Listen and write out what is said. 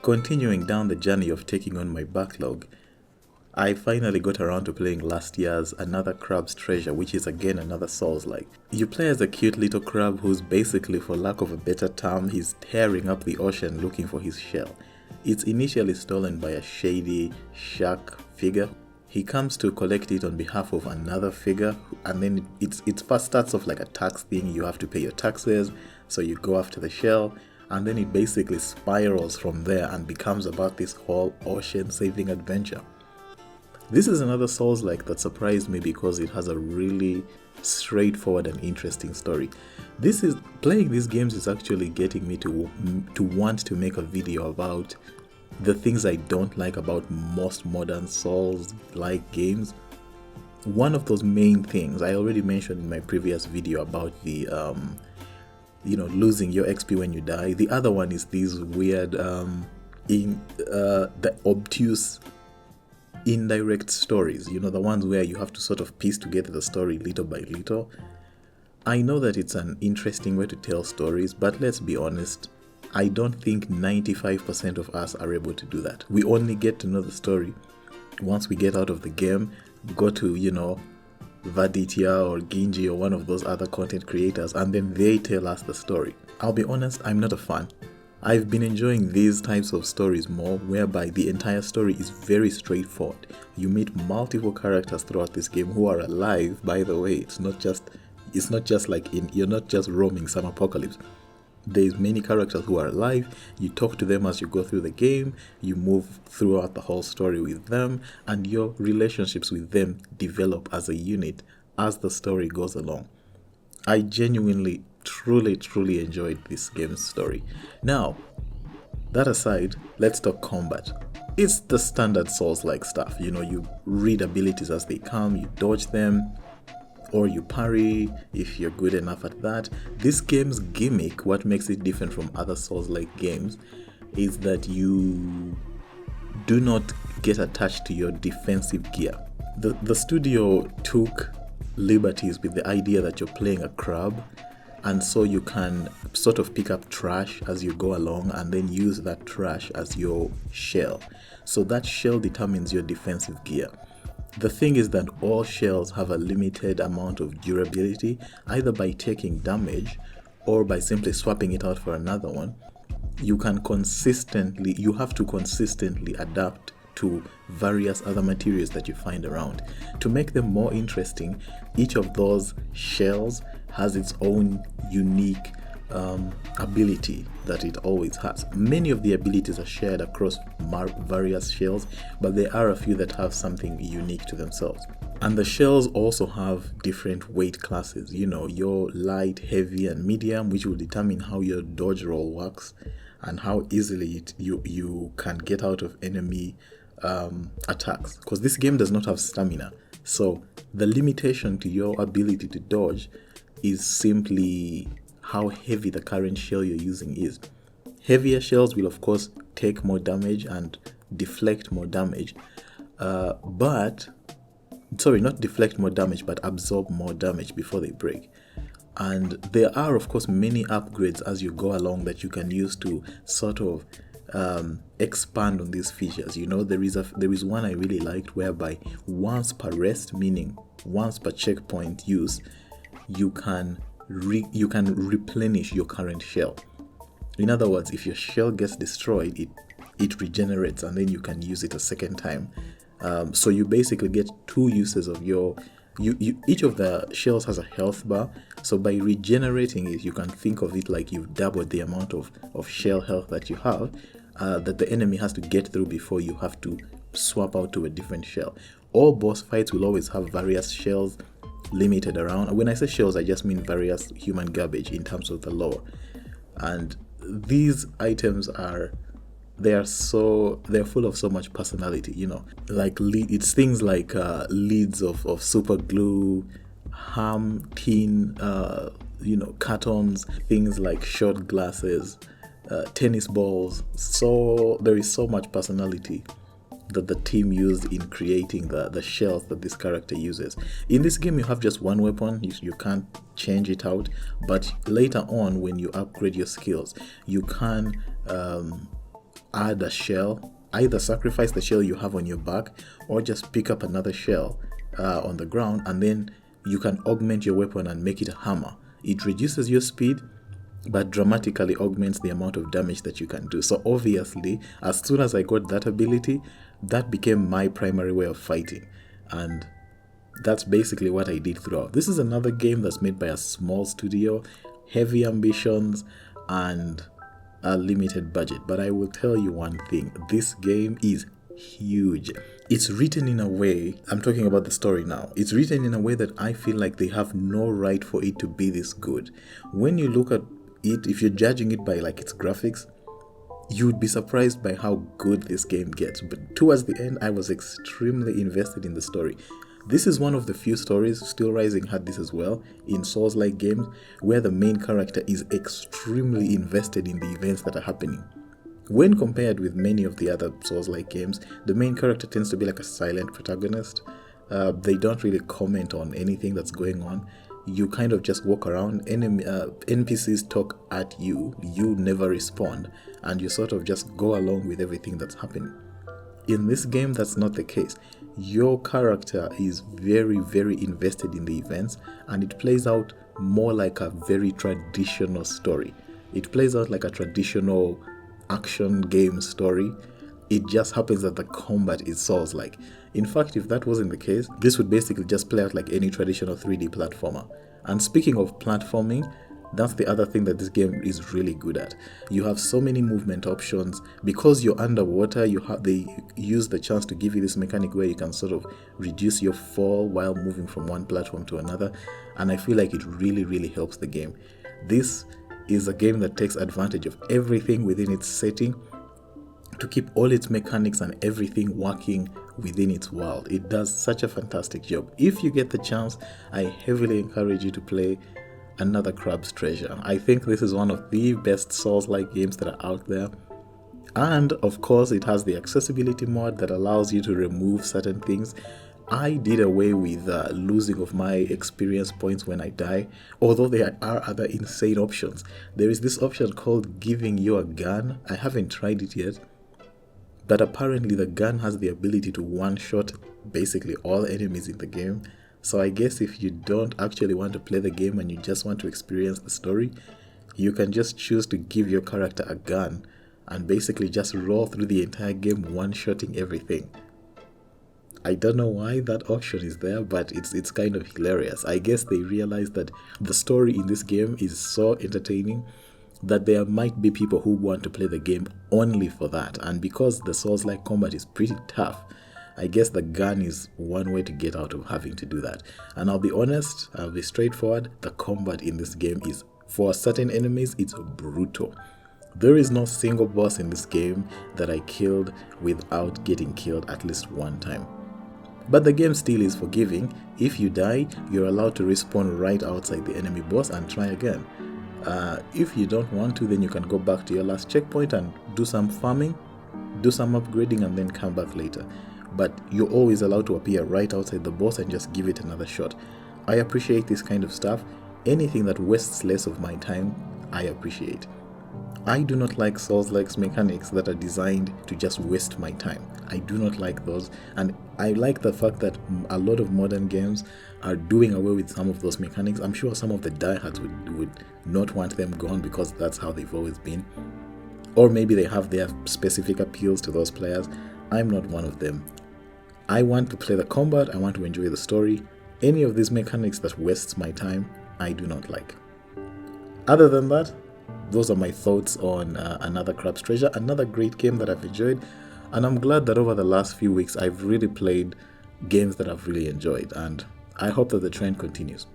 Continuing down the journey of taking on my backlog, I finally got around to playing last year's Another Crab's Treasure, which is again another Souls-like. You play as a cute little crab who's basically, for lack of a better term, he's tearing up the ocean looking for his shell. It's initially stolen by a shady shark figure. He comes to collect it on behalf of another figure, and then it first starts off like a tax thing. You have to pay your taxes, so you go after the shell, and then it basically spirals from there and becomes about this whole ocean-saving adventure. This is another Souls-like that surprised me because it has a really straightforward and interesting story. Playing these games is actually getting me to want to make a video about the things I don't like about most modern Souls-like games. One of those main things I already mentioned in my previous video about the losing your XP when you die. The other one is these weird the obtuse indirect stories, the ones where you have to sort of piece together the story little by little. I know that it's an interesting way to tell stories, but let's be honest, I don't think 95% of us are able to do that. We only get to know the story once we get out of the game, go to, Vaditya or Ginji or one of those other content creators, and then they tell us the story. I'll be honest, I'm not a fan. I've been enjoying these types of stories more, whereby the entire story is very straightforward. You meet multiple characters throughout this game who are alive, by the way. It's not just like you're not just roaming some apocalypse. There's many characters who are alive. You talk to them as you go through the game, you move throughout the whole story with them, and your relationships with them develop as a unit as the story goes along. I genuinely, truly enjoyed this game's story. Now, that aside, let's talk combat. It's the standard Souls-like stuff. You read abilities as they come, you dodge them, or you parry if you're good enough at that. This game's gimmick, what makes it different from other Souls-like games, is that you do not get attached to your defensive gear. The studio took liberties with the idea that you're playing a crab, and so you can sort of pick up trash as you go along and then use that trash as your shell. So that shell determines your defensive gear. The thing is that all shells have a limited amount of durability, either by taking damage or by simply swapping it out for another one. You have to consistently adapt to various other materials that you find around. To make them more interesting, each of those shells has its own unique ability that it always has. Many of the abilities are shared across various shells, but there are a few that have something unique to themselves. And the shells also have different weight classes, your light, heavy, and medium, which will determine how your dodge roll works and how easily you can get out of enemy attacks, because this game does not have stamina. So the limitation to your ability to dodge is simply how heavy the current shell you're using is. Heavier shells will of course take more damage and deflect more damage, but absorb more damage before they break. And there are of course many upgrades as you go along that you can use to sort of expand on these features. There is one I really liked whereby once per rest, meaning once per checkpoint use, you can replenish your current shell. In other words, if your shell gets destroyed, it regenerates and then you can use it a second time. So you basically get two uses of each of the shells has a health bar. So by regenerating it, you can think of it like you've doubled the amount of shell health that you have, that the enemy has to get through before you have to swap out to a different shell. All boss fights will always have various shells limited around. When I say shells, I just mean various human garbage in terms of the lore. And these items they're full of so much personality, like it's things like leads of super glue, ham, tin, cartons, things like shot glasses, tennis balls. So there is so much personality that the team used in creating the shells that this character uses. In this game, you have just one weapon. You can't change it out, but later on when you upgrade your skills, you can add a shell, either sacrifice the shell you have on your back or just pick up another shell on the ground, and then you can augment your weapon and make it a hammer. It reduces your speed but dramatically augments the amount of damage that you can do. So obviously, as soon as I got that ability, that became my primary way of fighting, and that's basically what I did throughout. This is another game that's made by a small studio, heavy ambitions, and a limited budget. But I will tell you one thing, this game is huge. It's written in a way, I'm talking about the story now, it's written in a way that I feel like they have no right for it to be this good. When you look at it, if you're judging it by like its graphics, you'd be surprised by how good this game gets. But towards the end, I was extremely invested in the story. This is one of the few stories, Steel Rising had this as well, in Souls-like games, where the main character is extremely invested in the events that are happening. When compared with many of the other Souls-like games, the main character tends to be like a silent protagonist. They don't really comment on anything that's going on. You kind of just walk around, NPCs talk at you, you never respond, and you sort of just go along with everything that's happening. In this game, that's not the case. Your character is very, very invested in the events, and it plays out more like a very traditional story. It plays out like a traditional action game story. It just happens that the combat is Souls-like. In fact, if that wasn't the case, this would basically just play out like any traditional 3D platformer. And speaking of platforming, that's the other thing that this game is really good at. You have so many movement options. Because you're underwater, they use the chance to give you this mechanic where you can sort of reduce your fall while moving from one platform to another. And I feel like it really, really helps the game. This is a game that takes advantage of everything within its setting to keep all its mechanics and everything working within its world. It does such a fantastic job. If you get the chance, I heavily encourage you to play another Crab's Treasure. I think this is one of the best Souls-like games that are out there. And of course, it has the accessibility mod that allows you to remove certain things. I did away with losing of my experience points when I die, although there are other insane options. There is this option called giving you a gun. I haven't tried it yet, but apparently the gun has the ability to one-shot basically all enemies in the game. So I guess if you don't actually want to play the game and you just want to experience the story, you can just choose to give your character a gun and basically just roll through the entire game one-shotting everything. I don't know why that option is there, but it's kind of hilarious. I guess they realized that the story in this game is so entertaining that there might be people who want to play the game only for that. And because the Souls-like combat is pretty tough, I guess the gun is one way to get out of having to do that. And I'll be honest, I'll be straightforward, the combat in this game is, for certain enemies, it's brutal. There is no single boss in this game that I killed without getting killed at least one time. But the game still is forgiving. If you die, you're allowed to respawn right outside the enemy boss and try again. If you don't want to, then you can go back to your last checkpoint and do some farming, do some upgrading, and then come back later. But you're always allowed to appear right outside the boss and just give it another shot. I appreciate this kind of stuff. Anything that wastes less of my time, I appreciate. I do not like Souls-like mechanics that are designed to just waste my time. I do not like those, and I like the fact that a lot of modern games are doing away with some of those mechanics. I'm sure some of the diehards would not want them gone because that's how they've always been. Or maybe they have their specific appeals to those players. I'm not one of them. I want to play the combat, I want to enjoy the story. Any of these mechanics that wastes my time, I do not like. Other than that, those are my thoughts on another Crab's Treasure, another great game that I've enjoyed, and I'm glad that over the last few weeks I've really played games that I've really enjoyed, and I hope that the trend continues.